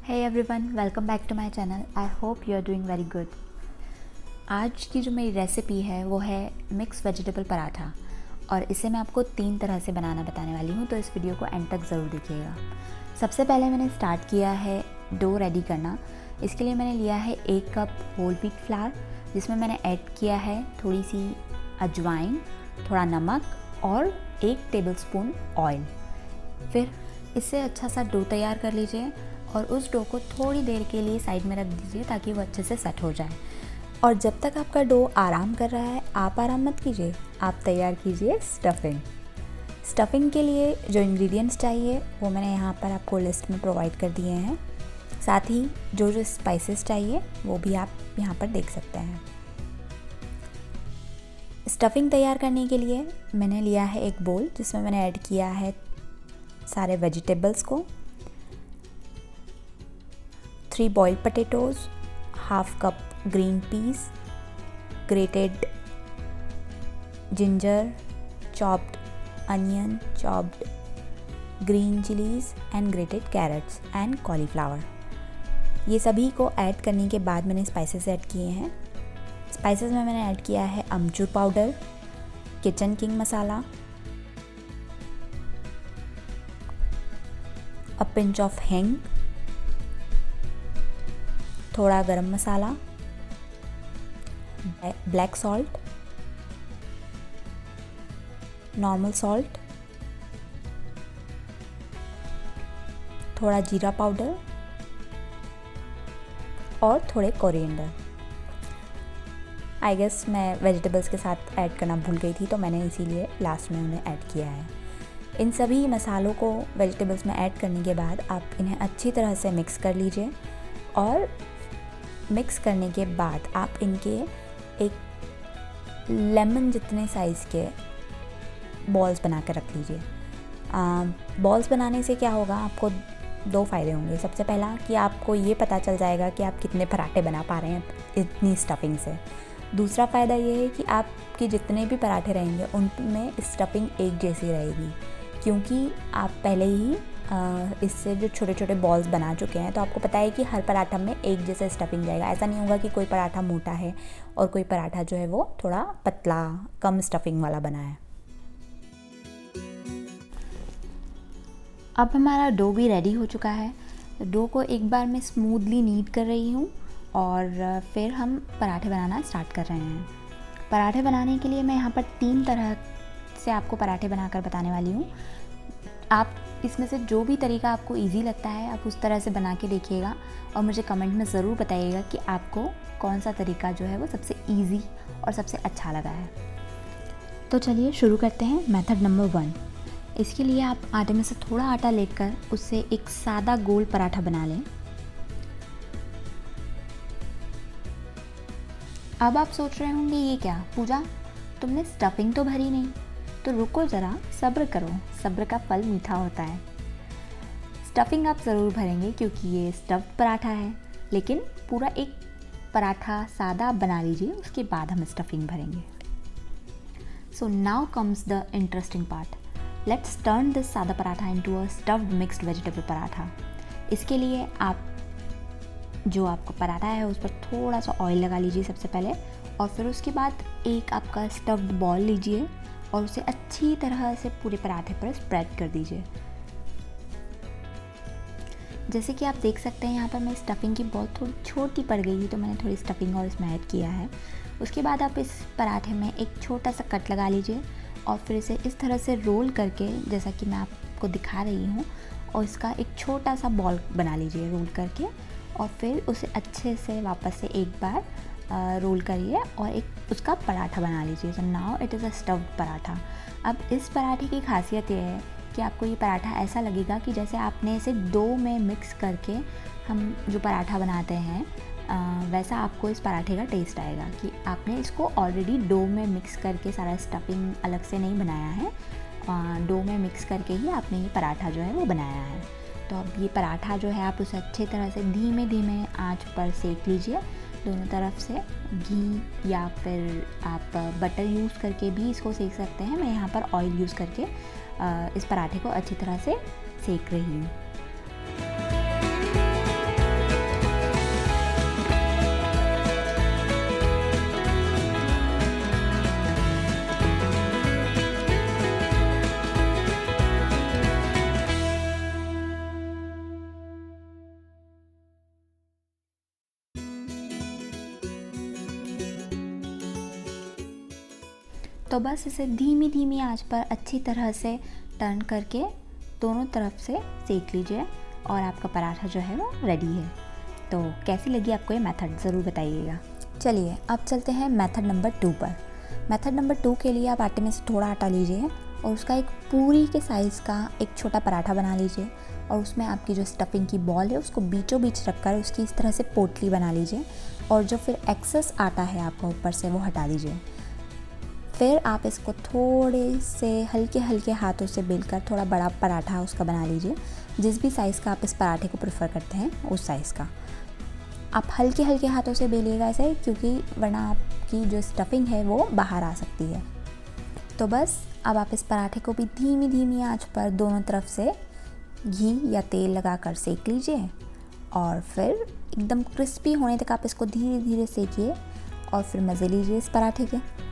Hey everyone, welcome back to my channel. I hope you are doing very good. आज की जो मेरी recipe है वो है मिक्स वेजिटेबल पराठा और इसे मैं आपको 3 तरह से बनाना बताने वाली हूँ, तो इस वीडियो को एंड तक ज़रूर देखिएगा। सबसे पहले मैंने स्टार्ट किया है डो रेडी करना। इसके लिए मैंने लिया है 1 कप होल व्हीट फ्लावर, जिसमें मैंने ऐड किया है थोड़ी सी अजवाइन, थोड़ा नमक और 1 टेबलस्पून ऑयल। फिर इससे अच्छा सा डो तैयार कर लीजिए और उस डो को थोड़ी देर के लिए साइड में रख दीजिए ताकि वो अच्छे से सेट हो जाए। और जब तक आपका डो आराम कर रहा है, आप आराम मत कीजिए, आप तैयार कीजिए स्टफिंग। स्टफिंग के लिए जो इंग्रेडिएंट्स चाहिए वो मैंने यहाँ पर आपको लिस्ट में प्रोवाइड कर दिए हैं। साथ ही जो जो स्पाइसेस चाहिए वो भी आप यहाँ पर देख सकते हैं। स्टफिंग तैयार करने के लिए मैंने लिया है एक बोल, जिसमें मैंने ऐड किया है सारे वेजिटेबल्स को, 3 boiled potatoes, half cup green peas, grated ginger, chopped onion, chopped green chillies and grated carrots and cauliflower. ये सभी को ऐड करने के बाद मैंने स्पाइसेस ऐड किए हैं। स्पाइसेस में मैंने ऐड किया है अमचूर पाउडर, किचन किंग मसाला, अ पिंच ऑफ हिंग, थोड़ा गरम मसाला, ब्लैक सॉल्ट, नॉर्मल सॉल्ट, थोड़ा जीरा पाउडर और थोड़े कोरिएंडर। आई गेस मैं वेजिटेबल्स के साथ ऐड करना भूल गई थी, तो मैंने इसीलिए लास्ट में उन्हें ऐड किया है। इन सभी मसालों को वेजिटेबल्स में ऐड करने के बाद आप इन्हें अच्छी तरह से मिक्स कर लीजिए और मिक्स करने के बाद आप इनके एक लेमन जितने साइज़ के बॉल्स बना कर रख लीजिए। बॉल्स बनाने से क्या होगा, आपको 2 फ़ायदे होंगे। सबसे पहला कि आपको ये पता चल जाएगा कि आप कितने पराठे बना पा रहे हैं इतनी स्टफिंग से। दूसरा फ़ायदा ये है कि आपके जितने भी पराठे रहेंगे उनमें स्टफिंग एक जैसी रहेगी, क्योंकि आप पहले ही इससे जो छोटे छोटे बॉल्स बना चुके हैं, तो आपको पता है कि हर पराठा में एक जैसा स्टफिंग जाएगा। ऐसा नहीं होगा कि कोई पराठा मोटा है और कोई पराठा जो है वो थोड़ा पतला कम स्टफिंग वाला बना है। अब हमारा डो भी रेडी हो चुका है। डो को एक बार मैं स्मूथली नीड कर रही हूँ और फिर हम पराठे बनाना स्टार्ट कर रहे हैं। पराठे बनाने के लिए मैं यहाँ पर 3 तरह से आपको पराठे बनाकर बताने वाली हूँ। आप इसमें से जो भी तरीका आपको इजी लगता है आप उस तरह से बना के देखिएगा और मुझे कमेंट में ज़रूर बताइएगा कि आपको कौन सा तरीका जो है वो सबसे इजी और सबसे अच्छा लगा है। तो चलिए शुरू करते हैं। Method number 1। इसके लिए आप आटे में से थोड़ा आटा लेकर उससे एक सादा गोल पराठा बना लें। अब आप सोच रहे होंगे ये क्या पूजा, तुमने स्टफिंग तो भरी नहीं। तो रुको ज़रा, सब्र करो, सब्र का फल मीठा होता है। स्टफिंग आप ज़रूर भरेंगे क्योंकि ये स्टफ्ड पराठा है, लेकिन पूरा एक पराठा सादा बना लीजिए, उसके बाद हम स्टफिंग भरेंगे। So now comes the interesting part. Let's turn this सादा paratha into a stuffed mixed vegetable paratha. इसके लिए आप जो आपका पराठा है उस पर थोड़ा सा ऑयल लगा लीजिए सबसे पहले, और फिर उसके बाद एक आपका स्टफ्ड बॉल लीजिए और उसे अच्छी तरह से पूरे पराठे पर स्प्रेड कर दीजिए। जैसे कि आप देख सकते हैं यहाँ पर मैं स्टफिंग की बॉल थोड़ी छोटी पड़ गई थी, तो मैंने थोड़ी स्टफिंग और इसमें ऐड किया है। उसके बाद आप इस पराठे में एक छोटा सा कट लगा लीजिए और फिर इसे इस तरह से रोल करके, जैसा कि मैं आपको दिखा रही हूँ, और इसका एक छोटा सा बॉल बना लीजिए रोल करके, और फिर उसे अच्छे से वापस से एक बार रोल करिए और एक उसका पराठा बना लीजिए। So now it is a stuffed paratha. अब इस पराठे की खासियत ये है कि आपको ये पराठा ऐसा लगेगा कि जैसे आपने इसे डो में मिक्स करके हम जो पराठा बनाते हैं वैसा आपको इस पराठे का टेस्ट आएगा, कि आपने इसको ऑलरेडी डो में मिक्स करके, सारा स्टफिंग अलग से नहीं बनाया है, डो में मिक्स करके ही आपने ये पराठा जो है वो बनाया है। तो अब ये पराठा जो है आप उसे अच्छी तरह से धीमे धीमे आंच पर सेक लीजिए दोनों तरफ से। घी या फिर आप बटर यूज़ करके भी इसको सेक सकते हैं। मैं यहाँ पर ऑयल यूज़ करके इस पराठे को अच्छी तरह से सेक रही हूँ। तो बस इसे धीमी धीमी आंच पर अच्छी तरह से टर्न करके दोनों तरफ से सेक लीजिए और आपका पराठा जो है वो रेडी है। तो कैसी लगी आपको ये मेथड ज़रूर बताइएगा। चलिए अब चलते हैं मेथड नंबर 2 पर। मेथड नंबर 2 के लिए आप आटे में से थोड़ा आटा लीजिए और उसका एक पूरी के साइज़ का एक छोटा पराठा बना लीजिए और उसमें आपकी जो स्टफिंग की बॉल है उसको बीचों बीच रखकर उसकी इस तरह से पोटली बना लीजिए और जो फिर एक्सेस आटा है आपका ऊपर से वो हटा दीजिए। फिर आप इसको थोड़े से हल्के हल्के हाथों से बेलकर थोड़ा बड़ा पराठा उसका बना लीजिए, जिस भी साइज़ का आप इस पराठे को प्रेफर करते हैं उस साइज़ का। आप हल्के हल्के हाथों से बेलिएगा ऐसे, क्योंकि वरना आपकी जो स्टफिंग है वो बाहर आ सकती है। तो बस अब आप इस पराठे को भी धीमी धीमी आंच पर दोनों तरफ से घी या तेल लगाकर सेक लीजिए और फिर एकदम क्रिस्पी होने तक आप इसको धीरे धीरे सेकिए और फिर मज़े लीजिए इस पराठे के।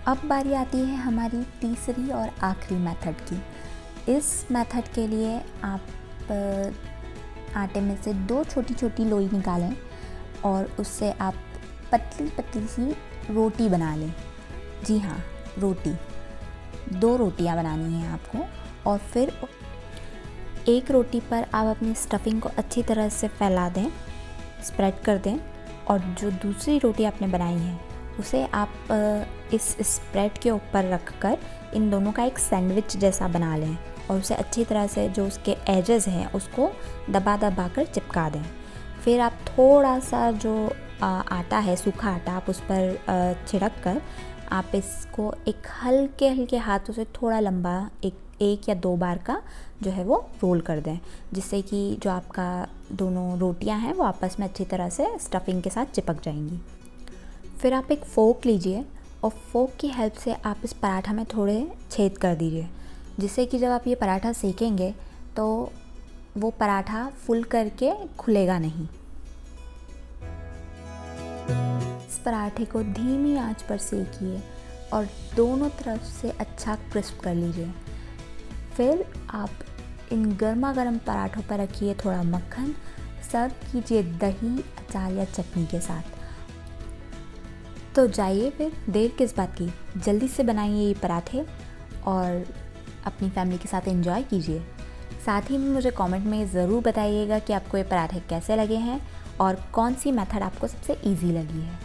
अब बारी आती है हमारी तीसरी और आखिरी मेथड की। इस मेथड के लिए आप आटे में से 2 छोटी छोटी लोई निकालें और उससे आप पतली पतली सी रोटी बना लें। जी हाँ, रोटी। 2 रोटियां बनानी हैं आपको और फिर एक रोटी पर आप अपनी स्टफिंग को अच्छी तरह से फैला दें, स्प्रेड कर दें और जो दूसरी रोटी आपने बनाई है उसे आप इस स्प्रेड के ऊपर रखकर इन दोनों का एक सैंडविच जैसा बना लें और उसे अच्छी तरह से जो उसके एजेस हैं उसको दबा दबा कर चिपका दें। फिर आप थोड़ा सा जो आटा है, सूखा आटा, आप उस पर छिड़क कर आप इसको एक हल्के हल्के हाथों से थोड़ा लंबा एक या 2 बार का जो है वो रोल कर दें, जिससे कि जो आपका दोनों रोटियां हैं वो आपस में अच्छी तरह से स्टफिंग के साथ चिपक जाएंगी। फिर आप एक फ़ोर्क लीजिए और फ़ोर्क की हेल्प से आप इस पराठा में थोड़े छेद कर दीजिए, जिससे कि जब आप ये पराठा सेकेंगे तो वो पराठा फुल करके खुलेगा नहीं। इस पराठे को धीमी आंच पर सेकिए और दोनों तरफ से अच्छा क्रिस्प कर लीजिए। फिर आप इन गर्मा गर्म पराठों पर रखिए थोड़ा मक्खन, सर्व कीजिए दही, अचार या चटनी के साथ। तो जाइए फिर, देर किस बात की, जल्दी से बनाइए ये पराठे और अपनी फैमिली के साथ एंजॉय कीजिए। साथ ही में मुझे कमेंट में ज़रूर बताइएगा कि आपको ये पराठे कैसे लगे हैं और कौन सी मेथड आपको सबसे इजी लगी है।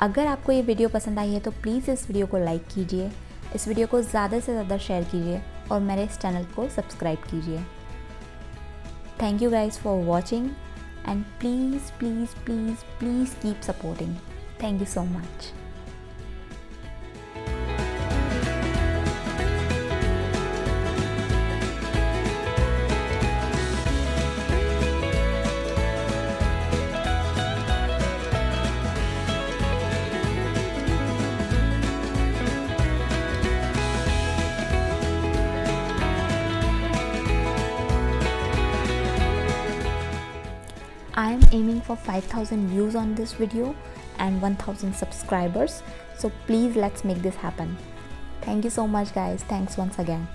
अगर आपको ये वीडियो पसंद आई है तो प्लीज़ इस वीडियो को लाइक कीजिए, इस वीडियो को ज़्यादा से ज़्यादा शेयर कीजिए और मेरे इस चैनल को सब्सक्राइब कीजिए। Thank you guys for watching and please please please please keep supporting. Thank you so much. I am aiming for 5,000 views on this video and 1,000 subscribers, so please let's make this happen. Thank you so much guys. Thanks once again.